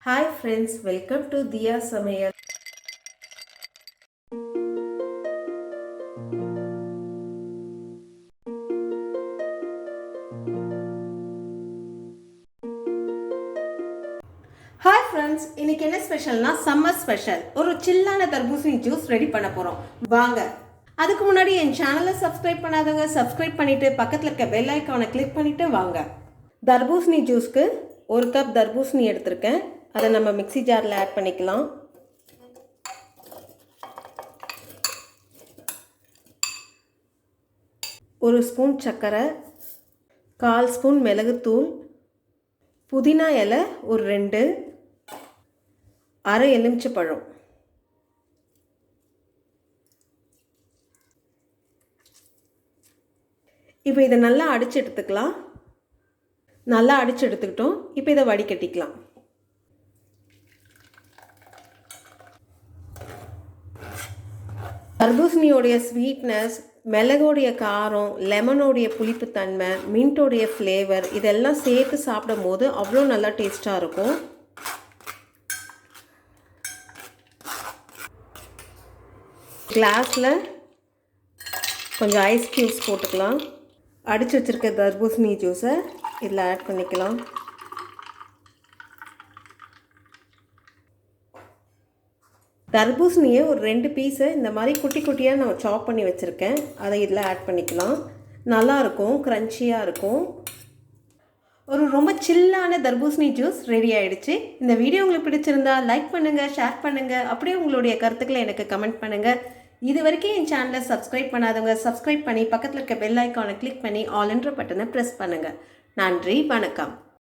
Hi friends, welcome to Diya Samayal. Hi friends, இன்னைக்கு என்ன ஸ்பெஷல்னா summer special ஒரு சில்லான தர்பூசணி ஜூஸ் ரெடி பண்ண போறோம். வாங்க. அதுக்கு முன்னாடி என் சேனலை சப்ஸ்கிரைப் பண்ணாதவங்க சப்ஸ்கிரைப் பண்ணிட்டு பக்கத்துல இருக்க பெல் ஐகானை கிளிக் பண்ணிட்டு வாங்க. தர்பூசணி ஜூஸ்க்கு 1 கப் தர்பூசணி எடுத்திருக்கேன். அதை நம்ம மிக்ஸி ஜாரில் ஆட் பண்ணிக்கலாம். ஒரு ஸ்பூன் சர்க்கரை, 1/4 ஸ்பூன் மிளகுத்தூள், புதினா இலை ஒரு 2, அரை எலுமிச்சைப்பழம். இப்போ இதை நல்லா அடித்து எடுத்துக்கலாம். நல்லா அடித்து எடுத்துக்கிட்டோம். இப்போ இதை வடிகட்டிக்கலாம். தர்பூசணியோடைய ஸ்வீட்னஸ், மிளகோடைய காரம், லெமனோடைய புளிப்புத்தன்மை, மின்ட்டோடைய ஃப்ளேவர் இதெல்லாம் சேர்த்து சாப்பிடும் போது அவ்வளோ நல்லா டேஸ்ட்டாக இருக்கும். கிளாஸில் கொஞ்சம் ஐஸ் க்யூப்ஸ் போட்டுக்கலாம். அடித்து வச்சுருக்க தர்பூசணி ஜூஸை இதில் ஆட் பண்ணிக்கலாம். தர்பூசணியை ஒரு 2 பீஸை இந்த மாதிரி குட்டி குட்டியாக நான் சாப் பண்ணி வச்சுருக்கேன். அதை இதில் ஆட் பண்ணிக்கலாம். நல்லாயிருக்கும், க்ரன்ச்சியாக இருக்கும். ஒரு ரொம்ப சில்லான தர்பூசணி ஜூஸ் ரெடி ஆகிடுச்சு. இந்த வீடியோ உங்களுக்கு பிடிச்சிருந்தா லைக் பண்ணுங்கள், ஷேர் பண்ணுங்கள், அப்படியே உங்களுடைய கருத்துக்களை எனக்கு கமெண்ட் பண்ணுங்கள். இது வரைக்கும் என் சேனலை சப்ஸ்கிரைப் பண்ணாதவங்க சப்ஸ்கிரைப் பண்ணி பக்கத்தில் இருக்க பெல் ஐக்கானை கிளிக் பண்ணி ஆல் என்ற பட்டனை ப்ரெஸ் பண்ணுங்கள். நன்றி, வணக்கம்.